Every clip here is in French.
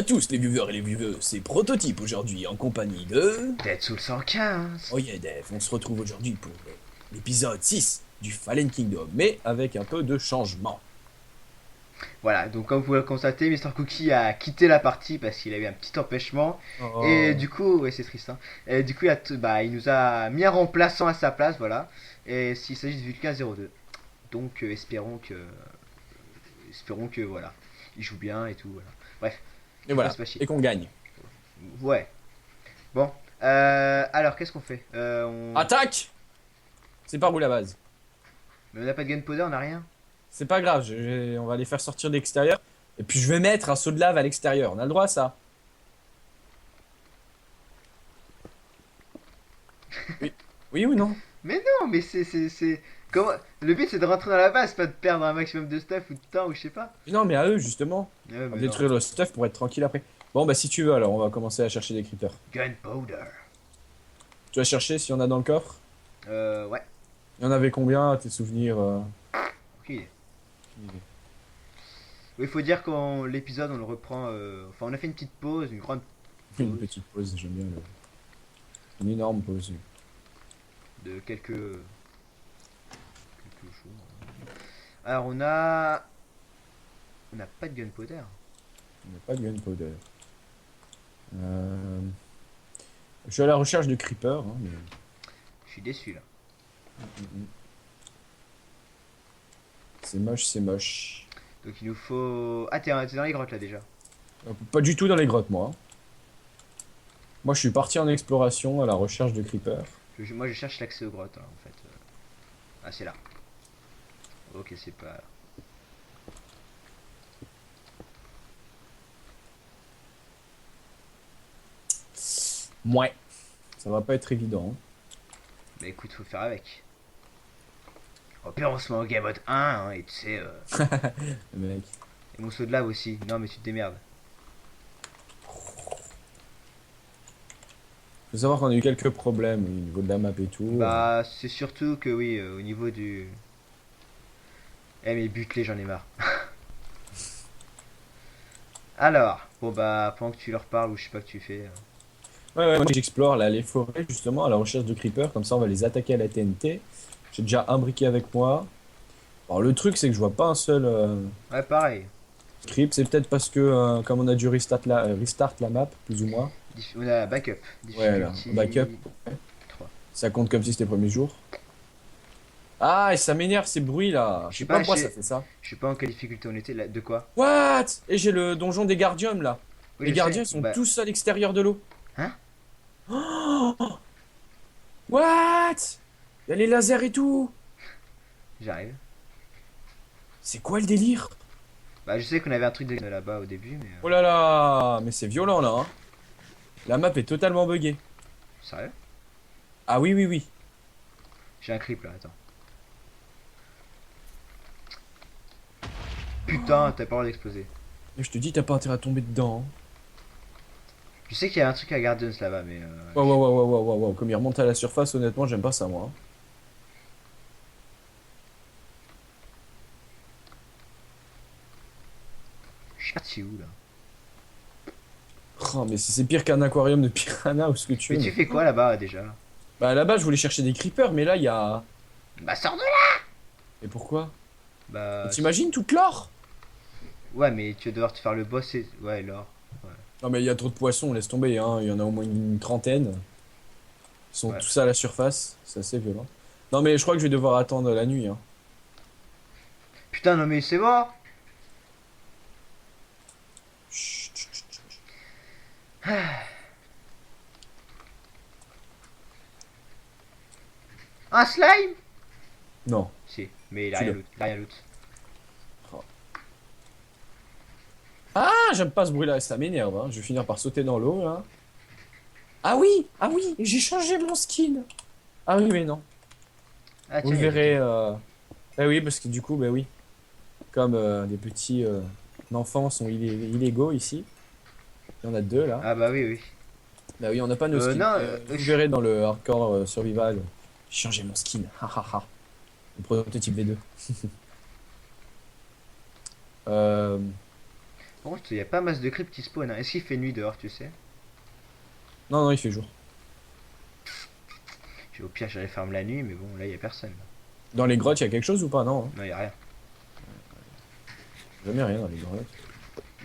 tous les viewers et les viewers, c'est Prototype aujourd'hui en compagnie de... Dead Soul 115. Oh yeah Dev, on se retrouve aujourd'hui pour l'épisode 6 du Fallen Kingdom, mais avec un peu de changement. Voilà, donc comme vous pouvez le constater, Mr. Cookie a quitté la partie parce qu'il a eu un petit empêchement. Et Oh. du coup, ouais, c'est triste. Hein. Et du coup, il nous a mis un remplaçant à sa place, voilà. Et s'il s'agit de Vulcain 02. Donc espérons que voilà, il joue bien et tout. Voilà. Bref, Et je vous voilà, fasse pas chier. et qu'on gagne. Ouais. Bon. Alors, qu'est-ce qu'on fait Attaque. C'est par où la base? Mais on n'a pas de gunpowder, on n'a rien. C'est pas grave, on va les faire sortir de l'extérieur. Et puis je vais mettre un seau de lave à l'extérieur, on a le droit à ça? Oui. Oui ou non? Mais non, mais Comment... Le but c'est de rentrer dans la base, pas de perdre un maximum de stuff ou de temps ou je sais pas. Non mais à eux justement. Ouais, On va mais non. détruire le stuff pour être tranquille après. Bon bah si tu veux alors, on va commencer à chercher des creepers. Gunpowder. Tu vas chercher s'il y en a dans le coffre? Ouais. Il y en avait combien à tes souvenirs Ok. Oui, il faut dire qu'on l'épisode on le reprend. Enfin, on a fait une petite pause, une grande Une pause petite pause, j'aime bien une énorme pause. de quelques jours. Alors on n'a pas de gunpowder. Il n'y a pas de gunpowder. Euh, Je suis à la recherche de creepers, hein, mais... Je suis déçu là. C'est moche, c'est moche. Donc il nous faut. Ah, t'es dans les grottes là déjà. Pas du tout dans les grottes, moi. Moi, je suis parti en exploration à la recherche de creepers. Moi je cherche l'accès aux grottes hein, en fait. Ah, c'est là. Ok, c'est pas. Ouais. Ça va pas être évident. Mais écoute, faut faire avec. Au pire, on se met au game mode 1 hein, et tu sais. Le mec. Et mon saut de lave aussi. Non, mais tu te démerdes. Faut savoir qu'on a eu quelques problèmes au niveau de la map et tout. Bah, c'est surtout que oui, au niveau du. Eh, mais bute-les, j'en ai marre. Alors, bon bah, pendant que tu leur parles ou je sais pas que tu fais. Ouais, ouais, moi j'explore là les forêts justement à la recherche de creepers, comme ça on va les attaquer à la TNT. J'ai déjà un briquet avec moi. Alors le truc c'est que je vois pas un seul Ouais, pareil. creep, c'est peut-être parce que comme on a dû restart la map, plus ou moins. On a backup. Ouais là, backup, Difficulty 3. ça compte comme si c'était le premier jour. Ah, et ça m'énerve ces bruits là. Je Je sais sais pas pas, pourquoi ça fait ça. je sais pas en quelle difficulté on était là. De quoi? What? Et j'ai le donjon des gardiums là. Oui, Les je sais. gardiens sont Bah, tous à l'extérieur de l'eau. hein? Oh, what? Il y a les lasers et tout. J'arrive. C'est quoi le délire? Bah, je sais qu'on avait un truc de là-bas au début, mais. Oh là là, mais c'est violent là, hein. La map est totalement buggée. Sérieux? Ah oui, oui, oui. J'ai un clip là, attends. Putain, t'as pas le droit d'exploser. Et je te dis, t'as pas intérêt à tomber dedans, hein. Je sais qu'il y a un truc à Guardians là-bas, mais. Wow, wow, wow, wow, wow, wow, wow. Comme il remonte à la surface, honnêtement, j'aime pas ça, moi, hein. Je sais pas c'est où là. Oh, mais c'est pire qu'un aquarium de piranha ou ce que tu Mais veux. tu fais quoi là-bas déjà? Bah là-bas, je voulais chercher des creepers, mais là, il y a... Bah, sors de là! Et pourquoi? Et Bah. t'imagines toute l'or? Ouais, mais tu vas devoir te faire le boss et. Ouais, l'or. Ouais. Non, mais il y a trop de poissons, laisse tomber, hein. Il y en a au moins une trentaine. Ils sont Ouais. tous à la surface. C'est assez violent. Non, mais je crois que je vais devoir attendre la nuit, hein. Putain, non mais c'est bon! Chut, chut, chut, chut. Un slime? Non. Si, mais il a Tu rien l'as. loot. Il a rien loot. Oh. Ah, j'aime pas ce bruit-là, ça m'énerve, hein. Je vais finir par sauter dans l'eau, là. Ah oui, j'ai changé mon skin. Ah oui, mais non. Ah Vous tiens, le il y a verrez. quelqu'un. Ah oui, parce que du coup, bah oui. Comme des petits enfants sont illégaux ici. Il y en a deux là. Ah bah oui, oui. Bah oui, on n'a pas nos skins. Non, Vous verrez dans le hardcore survival. J'ai changé mon skin. Ha ha ha. Le prototype V2. Euh, Par contre, il y a pas masse de creeps qui spawn, hein. Est-ce qu'il fait nuit dehors, tu sais? Non, non, il fait jour. Au pire, j'allais fermer la nuit, mais bon, là, il y a personne. Dans les grottes, il y a quelque chose ou pas? Non, hein. Non, il y a rien. Jamais rien dans les grottes.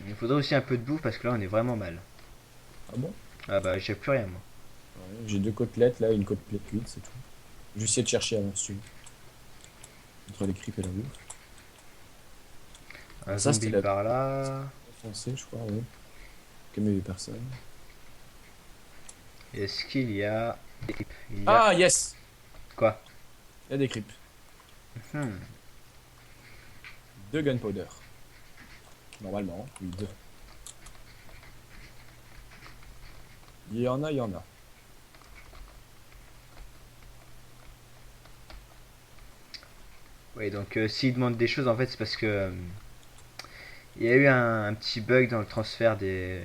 Il faudrait aussi un peu de bouffe parce que là, on est vraiment mal. Ah bon? Ah bah, j'ai plus rien, moi. Ouais, j'ai deux côtelettes là, une côtelette cuite, c'est tout. Je vais essayer de chercher avant si tu veux. Entre les creeps et la bouffe. Un Ça, c'était zombie la par là. foncée, je crois, oui. Comme il y avait personne. Est-ce qu'il y a des creeps? Il y a. Ah, yes! Quoi? Il y a des creeps. Hmm. Deux gunpowder. Normalement, oui, deux. Il y en a, il y en a. Oui, donc s'il demande des choses, en fait, c'est parce que il y a eu un petit bug dans le transfert du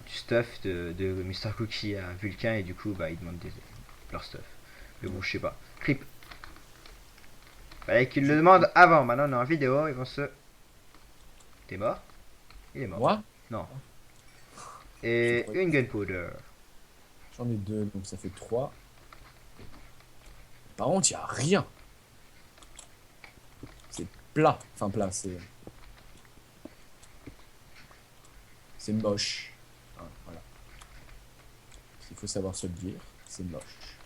stuff de Mr. Cookie à Vulcain et du coup, bah, il demande leur stuff. Mais bon, je sais pas. Creep. Fallait qu'il le demande avant. Maintenant, on est en vidéo, ils vont se. T'es mort? Il est mort. Moi? Non. Je Et crois une gunpowder. j'en ai deux, donc ça fait trois. Par contre, il n'y a rien. C'est plat. Enfin, plat, c'est moche. Hein, voilà. Il faut savoir se le dire. C'est moche.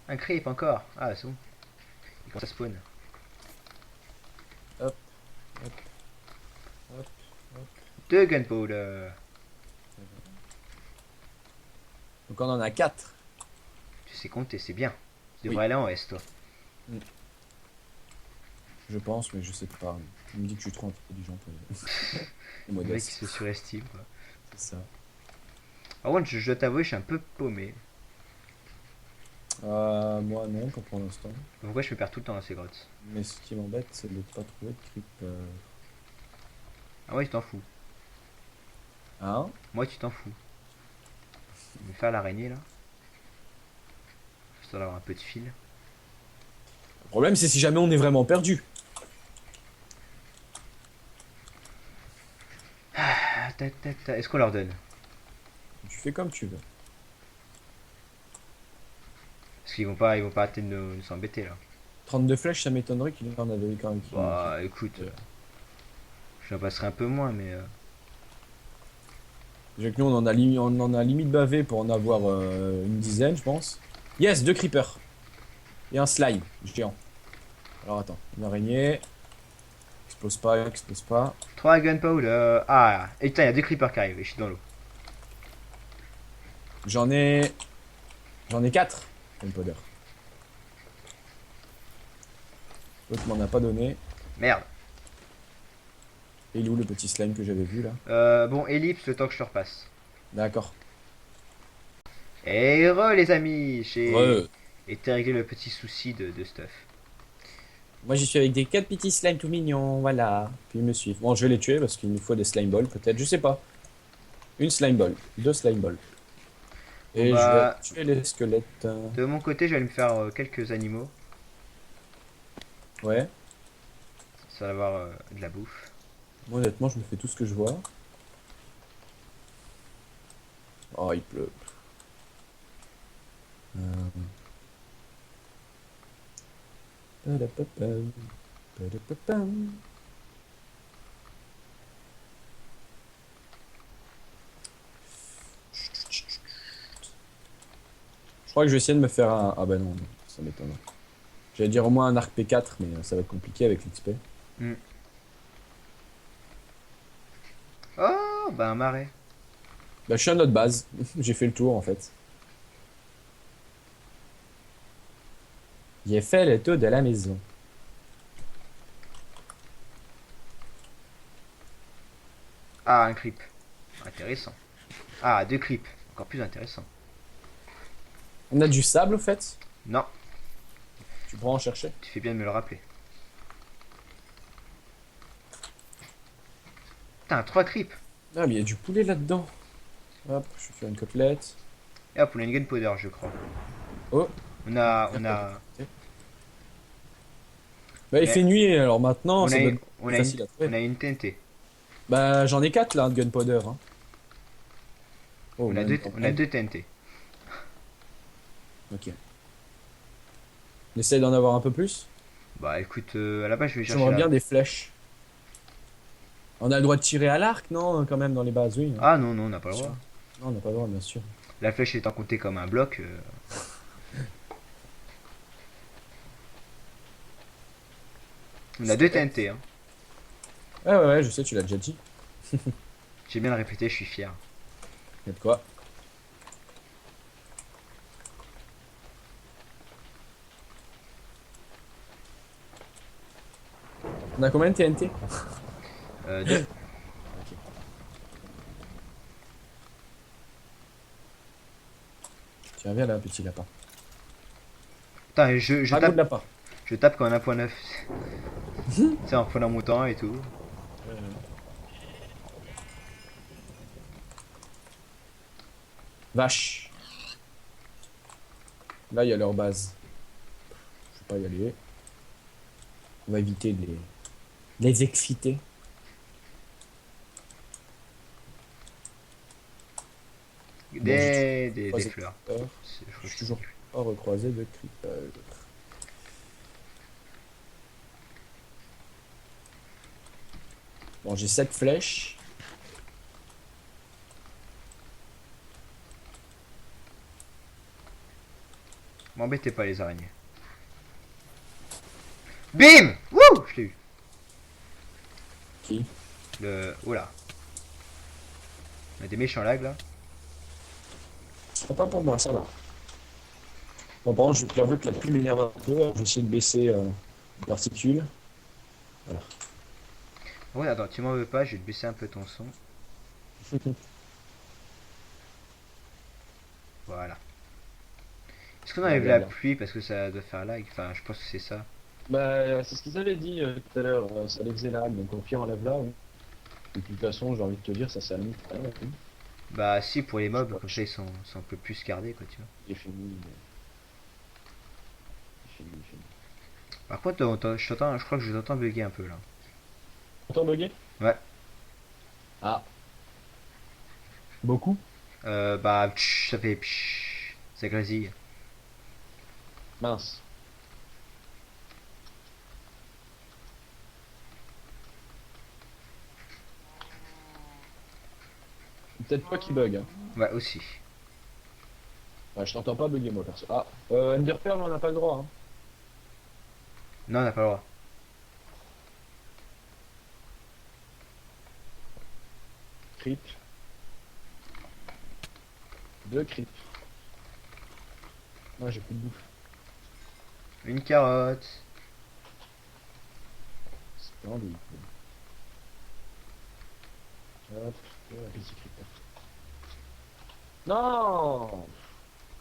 Un creep encore. Ah, c'est bon. Il commence à spawn. Hop, hop, hop, hop. Deux gunpowder. Donc on en a quatre. Tu sais compter, c'est bien. Tu Oui. devrais aller en S, toi. Je pense, mais je sais pas. Il me dit que je suis trop intelligent pour les Le mec qui modeste. se surestime, quoi. C'est ça. Par contre, je dois t'avouer, je suis un peu paumé. Moi non, pas pour l'instant. Pourquoi je me perds tout le temps dans ces grottes? Mais ce qui m'embête, c'est de ne pas trouver de creeper. Ah, ouais, tu t'en fous. Hein? Moi, tu t'en fous. Je vais faire l'araignée, là. Histoire d'avoir un peu de fil. Le problème, c'est si jamais on est vraiment perdu. Ah, est-ce qu'on leur donne? Tu fais comme tu veux. Parce qu'ils vont pas arrêter de nous s'embêter, là. 32 flèches, ça m'étonnerait qu'il en avait quand même Bah, écoute, j'en passerai un peu moins, mais. Déjà que nous, on en a limite bavé pour en avoir une dizaine, je pense. Yes, deux creepers. Et un slime géant. Alors attends, une araignée. Explose pas, explose pas. 3 gunpowder. Ah, et putain, il y a deux creepers qui arrivent et je suis dans l'eau. J'en ai. J'en ai 4. Gunpowder. L'autre m'en a pas donné. Merde. Et il est où le petit slime que j'avais vu là? Bon, ellipse, le temps que je te repasse. D'accord. Et les amis, j'ai Re. été réglé le petit souci de stuff. Moi j'y suis avec des 4 petits slimes tout mignons, voilà. Puis ils me suivent. Bon, je vais les tuer parce qu'il nous faut des slime balls peut-être, je sais pas. Une slime ball, deux slime balls. Bon Et je vais bah, tuer les squelettes. de mon côté, je vais aller me faire quelques animaux. Ouais. Ça va avoir de la bouffe. Moi honnêtement, je me fais tout ce que je vois. Oh, il pleut. Padapapam, padapapam. Je crois que je vais essayer de me faire un. Ah bah non, ça m'étonne. J'allais dire au moins un arc P4, mais ça va être compliqué avec l'XP. Hmm. Oh, bah un marais. Bah, je suis à notre base. J'ai fait le tour en fait. J'ai fait le tour de la maison. Ah, un creep. Intéressant. Ah, deux creeps. Encore plus intéressant. On a du sable au fait. Non, Tu pourras en chercher. tu fais bien de me le rappeler. Putain, trois creeps. Ah, mais il y a du poulet là-dedans. Hop, je vais faire une côtelette. Et hop, on a une gunpowder, je crois. Oh, On a, bah, il mais fait nuit alors maintenant, on ça a, doit une, être plus facile à on trouver. a une TNT. Bah, j'en ai 4 là, de gunpowder. Hein. Oh, On a même, on a même. deux TNT. Ok. On essaye d'en avoir un peu plus. Bah écoute, à la base je vais chercher J'aimerais là. bien des flèches. On a le droit de tirer à l'arc, non? Quand même, dans les bases, oui. Hein. Ah non, non, on n'a pas le Bien sûr. droit. Non, on n'a pas le droit, bien sûr. La flèche étant comptée comme un bloc. On a deux Step. TNT, hein. Ouais, ouais, ouais, je sais, tu l'as déjà dit. J'ai bien le répété, je suis fier. Y a de quoi? On a combien de TNT? Deux. Ok. Tiens, viens là, petit lapin. Putain, Un gros de lapin. je tape comme un 1.9. Tu sais, en prenant mon temps et tout. Vache. Là, il y a leur base. Je vais pas y aller. On va éviter de les exciter. Bon, j'ai toujours Des croisé de fleurs. creeper. Je crois Je que suis c'est des toujours pas recroisé de creeper. Bon, j'ai 7 flèches. M'embêtez pas les araignées. Bim! Wouh! Je l'ai eu. Qui? Oh là. On a des méchants lags là. C'est pas pour moi, ça va. Bon, par contre, je vais te l'avouer que la pluie m'énerve un peu. Je vais essayer de baisser les particules. Voilà. Ouais, attends, tu m'en veux pas, je vais te baisser un peu ton son. Voilà. Est-ce qu'on Bien, enlève bien, la bien. pluie parce que ça doit faire lag? Enfin, je pense que c'est ça. Bah, c'est ce qu'ils avaient dit tout à l'heure. Ça les faisait lag, donc au pire, enlève là. Oui. Et puis, de toute façon, j'ai envie de te dire, ça s'amuse. Ah, ouais, oui. Bah si, pour les Je sais mobs, pas, comme ça sont un peu plus gardés quoi, tu vois. il est fini. Il est fini. Par contre, je crois que je t'entends bugger un peu là. T'entends bugger? Ouais. Ah, beaucoup? Bah, ça fait ça grésille. Mince. C'est peut-être toi qui bug. Hein. Ouais, aussi. Ouais, je t'entends pas bugger, moi, perso. Ah, Enderpearl, on n'a pas le droit. Hein. Non, on n'a pas le droit. Creep. Deux creep. Non, j'ai plus de bouffe. Une carotte. C'est pas envie. Hop, petit creeper. Non!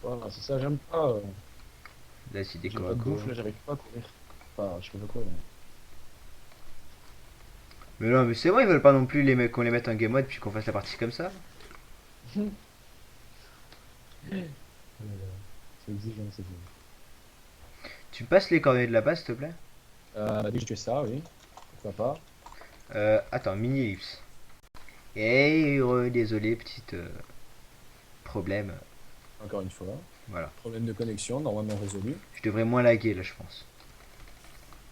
Voilà, c'est ça, j'aime pas. Là, c'est des J'ai pas de coracos. bouffe, là, j'arrive pas à courir. Enfin, je sais pas quoi. Mais... Mais non, mais c'est vrai, ils veulent pas non plus les mecs qu'on les mette en game mode puis qu'on fasse la partie comme ça. C'est exigeant, c'est exigeant. Tu me passes les coordonnées de la base, s'il te plaît? Dès que je fais ça, oui. Pourquoi pas? Attends, mini ellipse. Et désolé, petit problème. Encore une fois. Voilà. Problème de connexion, normalement résolu. Je devrais moins laguer là, je pense.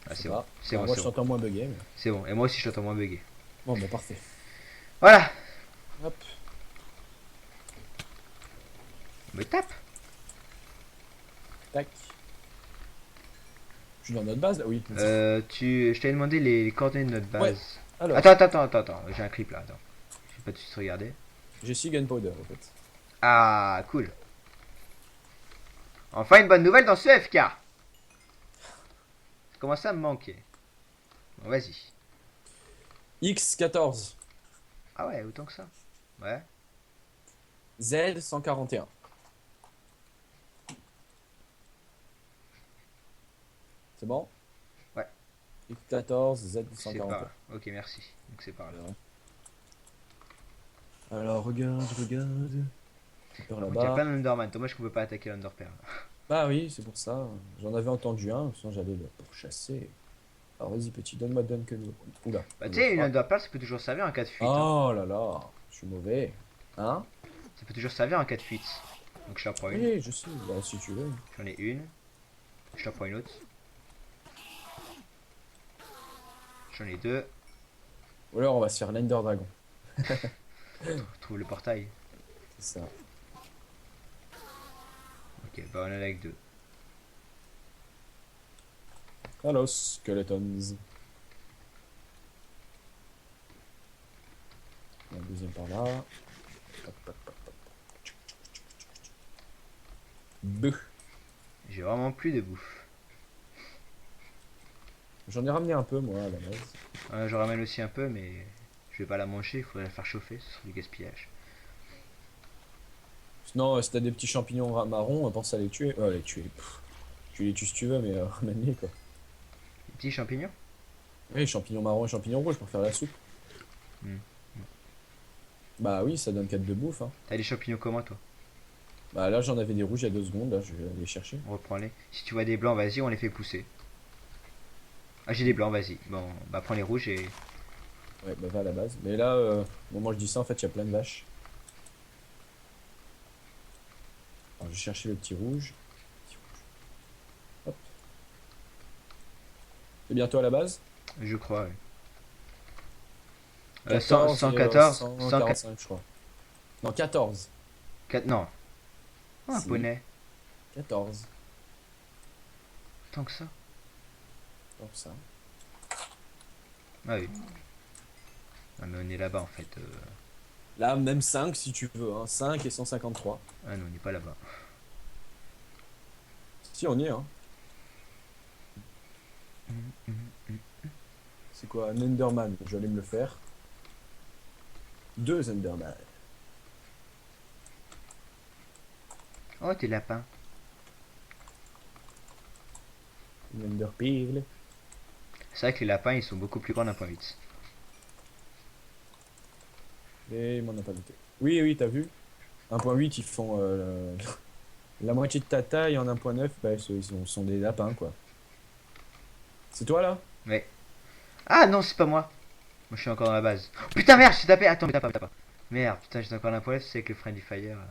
Ah, Je sais c'est bon. pas. C'est Bah, bon, moi, c'est je bon. t'entends moins bugger, mais... C'est bon. Et moi aussi, je t'entends moins bugger. Bon, bah, parfait. Voilà. Hop, On me tape. tac. Je suis dans notre base, là? Oui. Je t'avais demandé les coordonnées de notre Ouais. base. Alors, Attends. J'ai un clip là. Attends. Je vais pas tout de suite regarder. je suis Gunpowder, en fait. Ah, cool. Enfin, une bonne nouvelle dans ce FK. Ça commence à me manquer. Bon, vas-y. X14. Ah ouais, autant que ça. Ouais. Z141. C'est bon? Ouais. X14, C'est par Z141. là. Ok, merci. Donc c'est par là. Alors, regarde. Creeper Par contre, il y a là-bas. plein d'Underman. Dommage qu'on peut pas attaquer l'Underpearl. Bah oui, c'est pour ça. J'en avais entendu un, sinon j'allais le pourchasser. Alors vas-y petit, donne-moi donne que nous. Oula, Bah on tu est sais, une trois. underpearl ça peut toujours servir en cas de fuite, hein. Oh là là, je suis mauvais. Hein? Ça peut toujours servir en cas de fuite. Donc je t'en prends une. Oui, je sais, bah si tu veux. J'en ai une. Je t'en prends une autre. J'en ai deux. Ou alors on va se faire l'Ender Dragon. Trouve le portail. C'est ça. Ok, bah on en a avec deux. Hello, skeletons. Il y a un deuxième par là. Hop, hop, hop, hop. Beuh. J'ai vraiment plus de bouffe. J'en ai ramené un peu moi à la base. Je ramène aussi un peu, mais je vais pas la manger, il faudrait la faire chauffer, ce serait du gaspillage. Sinon, si t'as des petits champignons marrons, pense à les tuer. Les tuer. Pff, tu les tues si tu veux, mais ramène-les quoi. Les petits champignons. Oui, champignons marrons et champignons rouges pour faire la soupe. Hmm. Bah oui, ça donne 4 de bouffe. Hein. T'as des champignons comment toi? Bah là, j'en avais des rouges il y a 2 secondes, là, je vais aller les chercher. On reprend les. Si tu vois des blancs, vas-y, on les fait pousser. Ah, j'ai des blancs, vas-y. Bon, bah prends les rouges et. Ouais, bah va à la base. Mais là, au moment où je dis ça, en fait, il y a plein de vaches. Alors, je vais chercher le petit rouge. Petit rouge. Hop. C'est bientôt à la base. Je crois, ouais. 14 et 114, 104, 145, je crois. Non, 14. non. Oh, un Si, poney. 14. Tant que ça. Comme ça. Ah oui. Ah, mais on est là-bas en fait. Là, même 5 si tu veux. Hein. 5 et 153. Ah non, on n'est pas là-bas. Si, on y est. Hein. C'est quoi? Un Enderman. Je vais aller me le faire. 2 Enderman. Oh, tes lapins. Une Enderpearl. C'est vrai que les lapins ils sont beaucoup plus grands d'un point 8. Et il m'en a pas noté. Oui, oui, t'as vu? 1.8, ils font la moitié de ta taille en 1.9. Bah, sont des lapins, quoi. C'est toi, là? Ouais. Ah non, c'est pas moi. Moi je suis encore dans la base. Oh, putain, merde, je suis tapé. Attends, mais t'as pas. Merde, putain, j'étais encore dans un point 9, c'est avec le Friendly Fire. Là.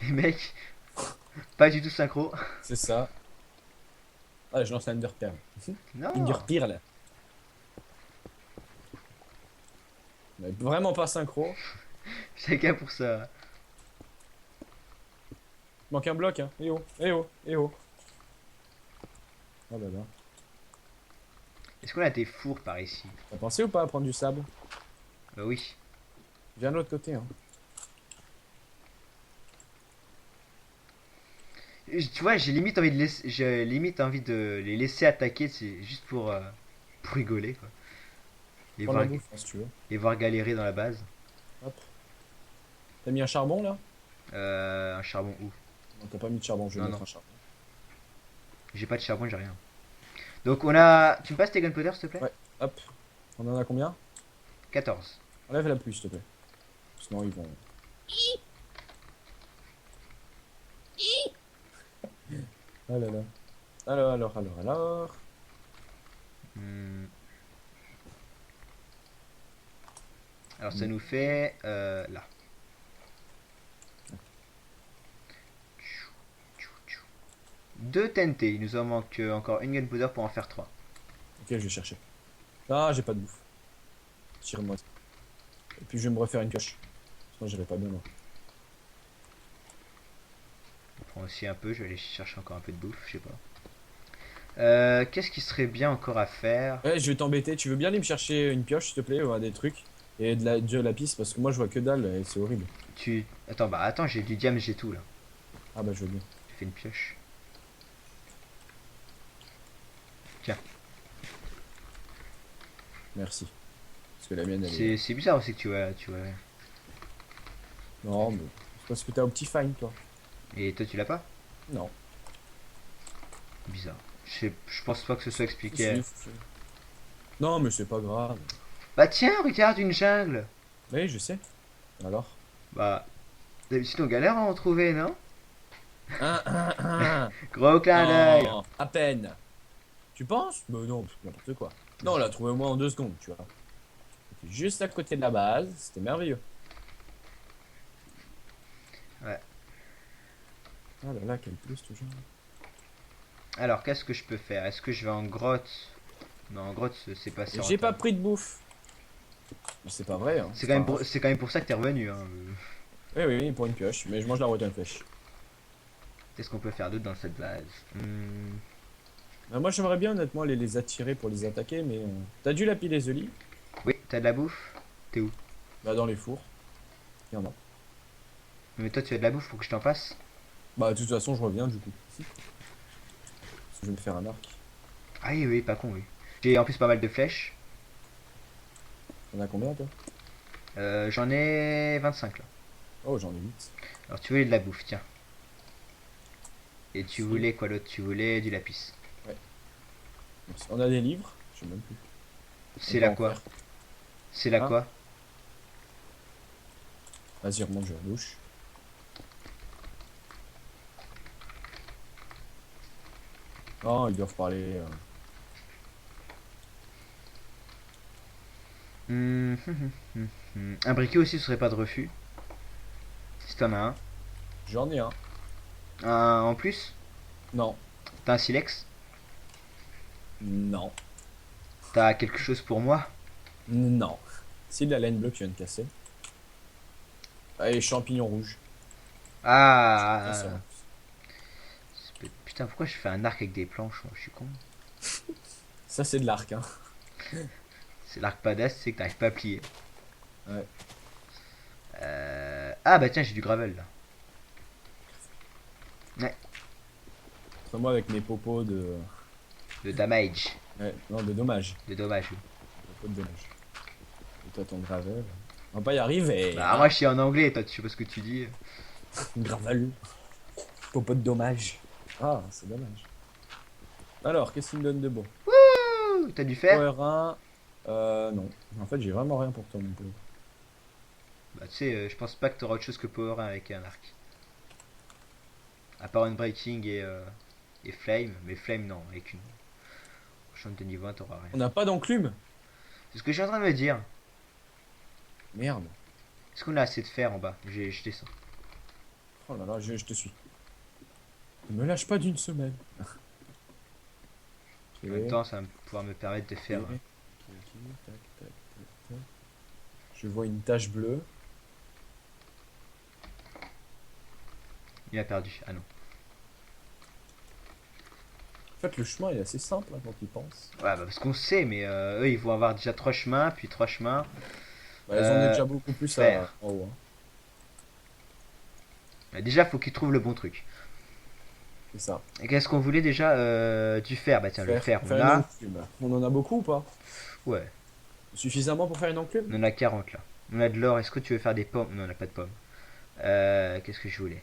Les mecs, pas du tout synchro. C'est ça. Ah, je lance l'Enderpearl. Non. Enderpearl. Mais vraiment pas synchro. Chacun pour ça. Manque un bloc, hein. Eh oh, eh oh, eh oh. Oh là là. Est-ce qu'on a des fours par ici? T'as pensé ou pas à prendre du sable? Bah oui. Viens de l'autre côté, hein. Tu vois, j'ai limite envie de les laisser attaquer, c'est juste pour rigoler quoi. Les Prends la voir, bouffe, hein, si tu veux. les voir galérer dans la base. Hop. T'as mis un charbon, là? Un charbon où? Non, t'as pas mis de charbon, je vais Non, mettre non. un charbon. J'ai pas de charbon, j'ai rien. Donc on a. Tu me passes tes gunpowder s'il te plaît? Ouais, hop. On en a combien? 14. Enlève la pluie, s'il te plaît. Sinon, ils vont... Ah là là. Alors. Hmm. Alors ça nous fait là. Deux TNT, il nous en manque encore une gunpowder pour en faire 3. Ok, je vais chercher. Ah, j'ai pas de bouffe. Tire-moi. Et puis, je vais me refaire une pioche. Sinon, j'irai pas bien loin. On prend aussi un peu, je vais aller chercher encore un peu de bouffe, je sais pas. Qu'est-ce qui serait bien encore à faire? Ouais, je vais t'embêter. Tu veux bien aller me chercher une pioche, s'il te plaît, ou des trucs? Et de la piste, parce que moi, je vois que dalle et c'est horrible. Attends, bah attends, j'ai du diamant, j'ai tout là. Ah bah, je veux bien. J'ai fait une pioche. Tiens, Merci. Parce que la mienne, elle est... c'est bizarre aussi que tu vois. Non, mais... C'est parce que t'as Optifine, toi. Et toi tu l'as pas? Non. Bizarre. Je pense pas que ce soit expliqué. Si, si. Non, mais c'est pas grave. Bah tiens, regarde une jungle. Oui, je sais. Alors? Bah, d'habitude on galère à en trouver, non? Un. Gros clin d'œil. Non, à peine. Tu penses? Bah non, pff, n'importe quoi. Non, on l'a trouvé au moins en 2 secondes, tu vois. C'était juste à côté de la base, c'était merveilleux. Ouais. Ah là là, quel plus toujours. Alors, qu'est-ce que je peux faire? Est-ce que je vais en grotte? Non, en grotte, c'est pas si J'ai pas rentable. pris de bouffe. C'est pas vrai, hein. C'est pas grave. C'est quand même pour ça que t'es revenu. Hein. Oui, oui, oui, pour une pioche, mais je mange la rotten pêche. Qu'est-ce qu'on peut faire d'autre dans cette base? Moi, j'aimerais bien honnêtement les attirer pour les attaquer, mais t'as dû lapider les lit? Oui, t'as de la bouffe? T'es où? Bah, dans les fours. Il y en a. Mais toi, tu as de la bouffe pour que je t'en passe? Bah, de toute façon, je reviens du coup. Si. Parce que je vais me faire un arc. Ah oui, oui, pas con, oui. J'ai en plus pas mal de flèches. T'en as combien, toi? J'en ai 25 là. Oh, j'en ai 8. Alors, tu voulais de la bouffe, tiens. Et tu Si. voulais quoi d'autre? Tu voulais du lapis. Ouais. Merci. On a des livres? Je sais même plus. On C'est peut là en quoi? faire. C'est là Hein? quoi? Vas-y, remonte, je bouche. Oh, ils doivent parler. Un briquet aussi, ce serait pas de refus. Si t'en as un. J'en ai un. Un en plus? Non. T'as un silex? Non. T'as quelque chose pour moi? Non. C'est de la laine bleue que tu viens de casser. Allez, champignons rouges. Ça, c'est Ah! vrai. Putain, pourquoi je fais un arc avec des planches? Moi, je suis con. Ça, c'est de l'arc, hein. C'est l'arc padasse, c'est que t'arrives pas à plier. Ouais. Ah bah tiens, j'ai du gravel là. Ouais, Entre moi avec mes popos de. de damage. Ouais, non, de dommage. De dommage, oui. Popos de dommage. Et toi, ton gravel. On va pas y arriver, Bah moi hein. je suis en anglais, toi tu sais pas ce que tu dis. Gravel. Popos de dommage. Ah, c'est dommage. Alors, qu'est-ce qu'il me donne de bon? Ouh, t'as du fer? Power 1. Non. En fait, j'ai vraiment rien pour toi, mon pauvre. Bah tu sais, je pense pas que t'auras autre chose que Power 1 avec un arc. À part Unbreaking et Flame. Mais Flame non, avec une chante de niveau 1 t'auras rien. On n'a pas d'enclume? C'est ce que je suis en train de me dire. Merde. Est-ce qu'on a assez de fer en bas? Je descends. Oh là là, je te suis. Ne me lâche pas d'une semaine. En même Ok. temps, ça va pouvoir me permettre de faire. Ok. Ok. Tac, tac, tac, tac. Je vois une tache bleue. Il a perdu. Ah non. En fait, le chemin est assez simple hein, quand tu y penses. Ouais, bah parce qu'on sait, mais eux ils vont avoir déjà 3 chemins, puis 3 chemins. Bah, ils en ont Euh, déjà beaucoup plus Fer. en haut. Hein. Déjà, faut qu'ils trouvent le bon truc. C'est ça. Et qu'est-ce qu'on voulait déjà du fer. Bah tiens, le fer, Faire on une a. enclume. On en a beaucoup ou pas? Ouais, Suffisamment pour faire une enclume? on en a 40 là. On a de l'or. Est-ce que tu veux faire des pommes? Non, on n'a pas de pommes. Qu'est-ce que je voulais?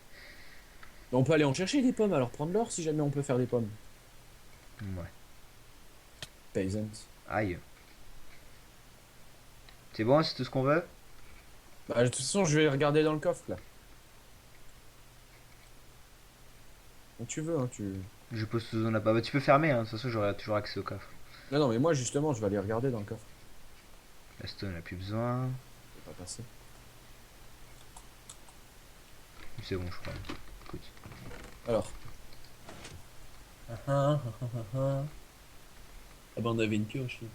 Bah, on peut aller en chercher des pommes, alors prendre l'or si jamais on peut faire des pommes. Ouais. Peasant. Aïe. C'est bon, c'est tout ce qu'on veut? Bah, de toute façon, je vais regarder dans le coffre là. Quand tu veux, hein, tu. Je pose tout on a pas. Bah, tu peux fermer, hein. De toute façon, j'aurai toujours accès au coffre. Non, non, mais moi justement, je vais aller regarder dans le coffre. La stone, on a plus besoin. Je vais pas passer. C'est bon, je crois. Écoute. Alors. Ah bah, on avait une pioche. Là.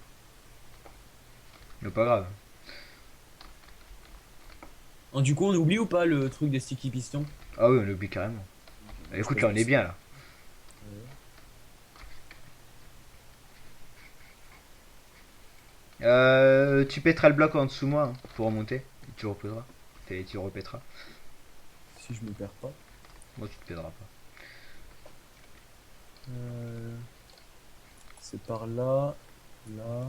Mais pas grave. Ah, du coup, on oublie ou pas le truc des sticky pistons? Ah oui, on l'oublie carrément. Je Écoute, pose là, on est ici. bien là. Tu pèteras le bloc en dessous moi hein, pour remonter. Et tu reposeras. Et tu repèteras. Si je me perds pas. Moi, tu te pèteras pas. Euh, c'est par là. Là.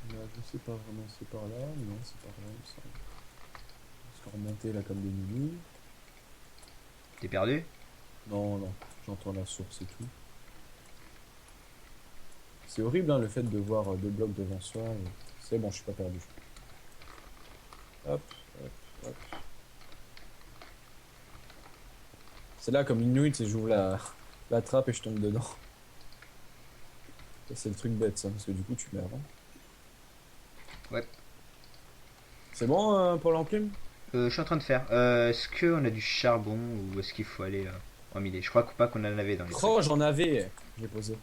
Là, je sais pas vraiment, c'est par là. Non, c'est par là, il me semble. Parce qu'on remonter là comme des nuls. T'es perdu? Non, non, j'entends la source et tout. C'est horrible hein, le fait de voir 2 blocs devant soi. C'est bon, je suis pas perdu. Hop, hop, hop. C'est là comme une nouille, tu sais, j'ouvre la trappe et je tombe dedans. Ça, c'est le truc bête, ça, parce que du coup, tu meurs. Hein. Ouais. C'est bon pour l'enclume? Je suis en train de faire. Est-ce qu'on a du charbon ou est-ce qu'il faut aller en miner? Je crois pas qu'on en avait dans les Oh, trucs. j'en avais! Je l'ai posé.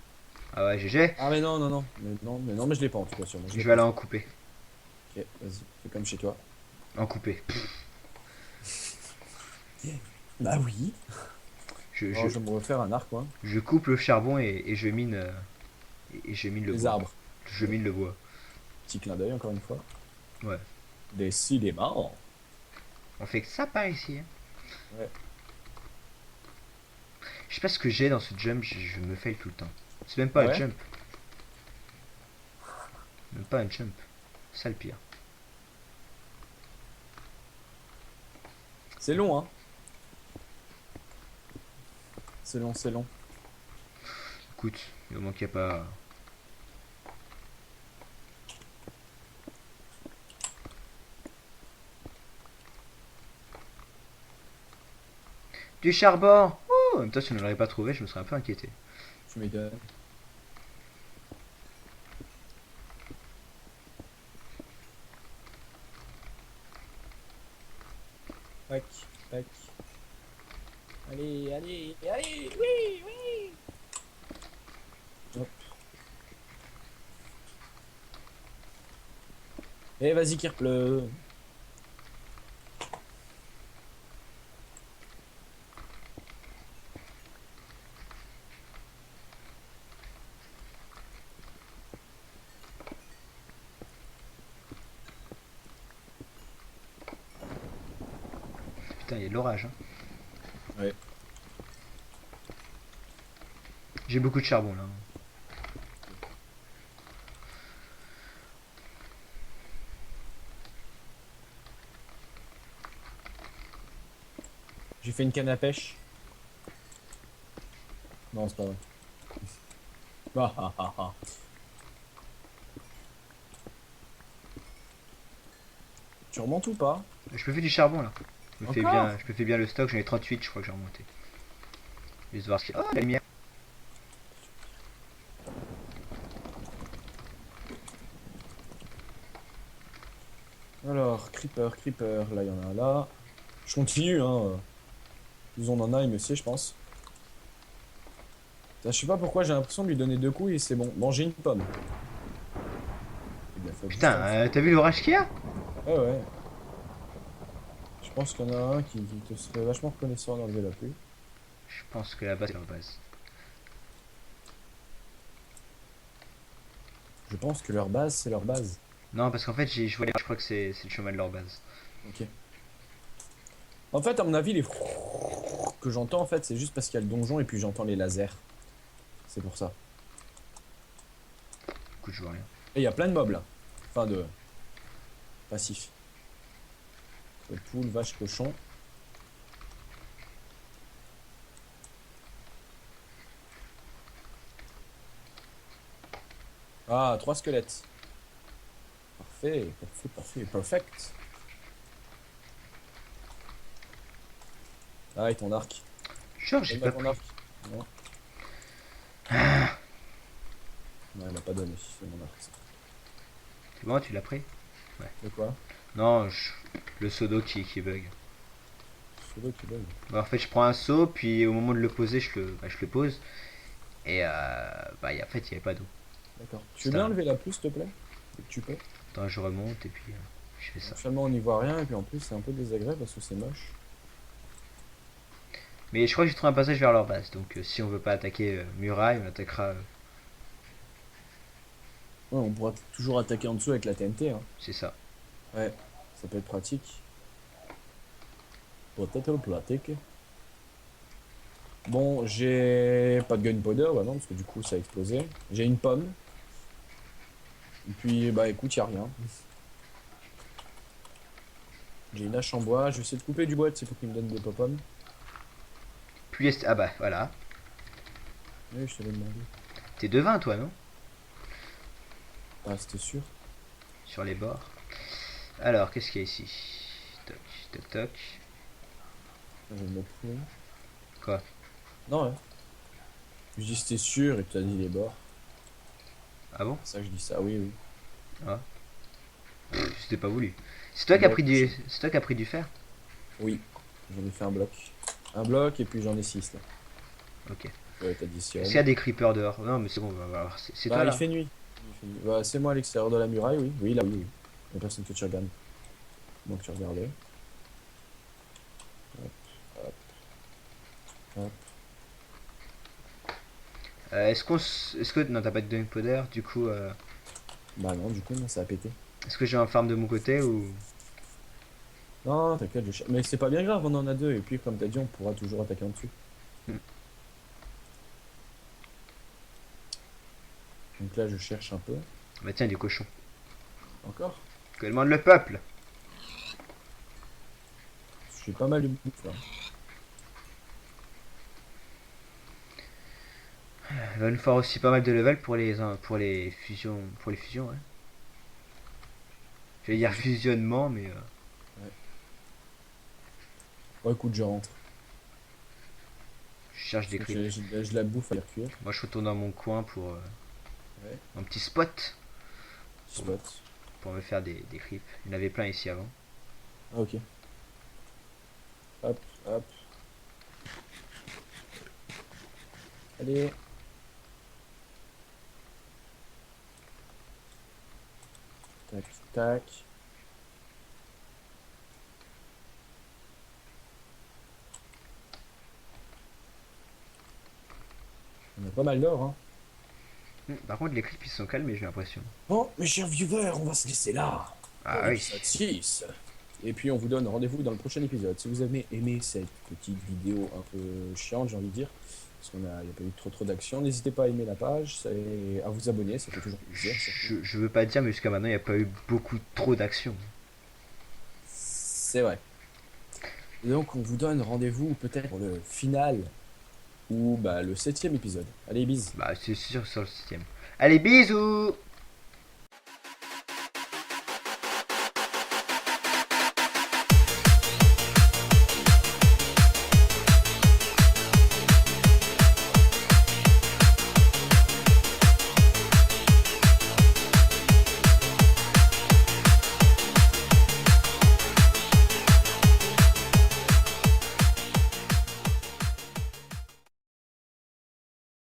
Ah ouais, GG. Ah, mais non, non, non. Mais je l'ai pas en tout cas sur moi. Je l'ai Je vais aller posé. en couper. Ok, vas-y, fais comme chez toi. En couper. Bah oui. Je, Oh, je, je vais me refaire un arc, moi. je coupe le charbon et je mine. Et je mine le Les bois. arbres. Je mine le bois. Petit clin d'œil encore une fois. Ouais. Décidément. On fait que ça par ici. Hein. Ouais. Je sais pas ce que j'ai dans ce jump, je me fail tout le temps. C'est même Ah pas un ouais? jump. Même pas un jump. C'est ça le pire. C'est long, hein. C'est long, c'est long. Écoute, il moment qu'il n'y a pas. Du charbon. Oh, en même temps, si on ne l'aurait pas trouvé, je me serais un peu inquiété. Tu m'étonnes. Tac, tac. Allez, allez, allez, oui, oui. Hop. Et vas-y, qu'il pleut. Putain, il y a de l'orage. Hein. Ouais. J'ai beaucoup de charbon là. J'ai fait une canne à pêche. Non, c'est pas vrai. Ah, ah, ah, ah. Tu remontes ou pas? Je me fais du charbon là. Encore? Je me fais bien le stock, j'en ai 38, je crois que j'ai remonté. Juste voir ce qu'il y a. Oh, la lumière. Alors, creeper, creeper. Là, il y en a un là. Je continue, hein. Plus on en a, il me sait, je pense. Putain, je sais pas pourquoi j'ai l'impression de lui donner deux coups et c'est bon. Bon, j'ai une pomme. Il a fallu juste Putain, en dessous. t'as vu l'orage qu'il y a? Ouais, ouais. Je pense qu'il y en a un qui te serait vachement reconnaissant d'enlever la pluie. Je pense que là-bas c'est leur base. Je pense que leur base, c'est leur base. Non, parce qu'en fait, je vois je crois que c'est le chemin de leur base. Ok. En fait, à mon avis, les que j'entends, en fait, c'est juste parce qu'il y a le donjon et puis j'entends les lasers. C'est pour ça. Écoute, je vois rien. Et il y a plein de mobs là. Enfin, de passifs. Poule, vache, cochon. Ah, trois squelettes. Parfait, parfait, parfait, perfect. Ah, et ton arc. Genre, j'ai Donne-moi pas ton pris. arc. Non. Non, il m'a pas donné, c'est mon arc. Ça. C'est bon, tu l'as pris? Ouais. De quoi? Non, le seau d'eau qui bug. C'est vrai qui bug. Bah, en fait, je prends un seau, puis au moment de le poser, je le pose. Et en fait, il n'y avait pas d'eau. D'accord. Tu veux C'est bien un. enlever la pluie, s'il te plaît? Dès que tu peux. Attends, je remonte et puis je fais ça. Finalement, on n'y voit rien et puis en plus, c'est un peu désagréable parce que c'est moche. Mais je crois que j'ai trouvé un passage vers leur base. Donc, si on veut pas attaquer muraille, on attaquera. Ouais, on pourra toujours attaquer en dessous avec la TNT. Hein. C'est ça. Ouais, ça peut être pratique. Peut-être pratique. Bon, j'ai pas de gunpowder, bah non, parce que du coup, ça a explosé. J'ai une pomme. Et puis, bah écoute, y a rien. J'ai une hache en bois. Je vais essayer de couper du bois, c'est pour qu'il me donne des pop-pommes. Ah bah, voilà. Oui, je te l'ai demandé. T'es devin, toi, non? Ah, c'était sûr. Sur les bords. Alors, qu'est-ce qu'il y a ici? Toc, toc, toc. Je vais le mettre où? Quoi? Non, ouais. Je dis c'était sûr et tu as dit les bords. Ah bon? C'est ça que je dis ça, oui, oui. Ah, c'était pas voulu. Bloc, C'est toi qui as pris du fer? oui. J'en ai fait un bloc. Un bloc et puis j'en ai 6 là. Ok. Ouais, Est-ce qu'il y a t'additionnes. des creepers dehors? Non, mais c'est bon, on va voir. C'est toi Bah, il là? fait nuit. Il fait nuit. Bah, c'est moi à l'extérieur de la muraille, oui. Oui, là, oui, oui. La personne que tu regardes. Moi que tu regardais. Hop, hop, hop. Est-ce que. Non, t'as pas de gunpowder, du coup. Bah, non, du coup, non, ça a pété. Est-ce que j'ai un farm de mon côté ou. Non, t'inquiète, mais c'est pas bien grave, on en a deux. Et puis, comme t'as dit, on pourra toujours attaquer en dessous. Hmm. Donc là, je cherche un peu. Bah tiens, des cochons. Encore. Que demande le peuple? J'ai pas mal de bouffe là. Il va nous faire aussi pas mal de level pour les fusions. Pour les fusions, ouais. Je vais dire fusionnement, mais. Ouais. Bon, écoute, je rentre. Je cherche Parce des que creeps. j'ai de la bouffe à faire cuire. Moi, je retourne dans mon coin pour Ouais. un petit spot Spot. pour me faire des creeps. Il y en avait plein ici avant. Ah, ok. Hop, hop. Allez. Tac, tac. On a pas mal d'or, hein. Par contre, les creeps ils se sont calmés, j'ai l'impression. Bon, mes chers viewers, on va se laisser là pour Ah oui. l'épisode 6. Et puis on vous donne rendez-vous dans le prochain épisode. Si vous avez aimé cette petite vidéo un peu chiante, j'ai envie de dire, parce qu'il n'y a pas eu trop d'action, n'hésitez pas à aimer la page et à vous abonner, ça fait toujours plaisir. Surtout. Je veux pas dire, mais jusqu'à maintenant, il n'y a pas eu beaucoup trop d'action. C'est vrai. Et donc on vous donne rendez-vous peut-être pour le final ou bah, le 7e épisode. Allez, bis. Bah, c'est sûr sur le système. Allez, bisous!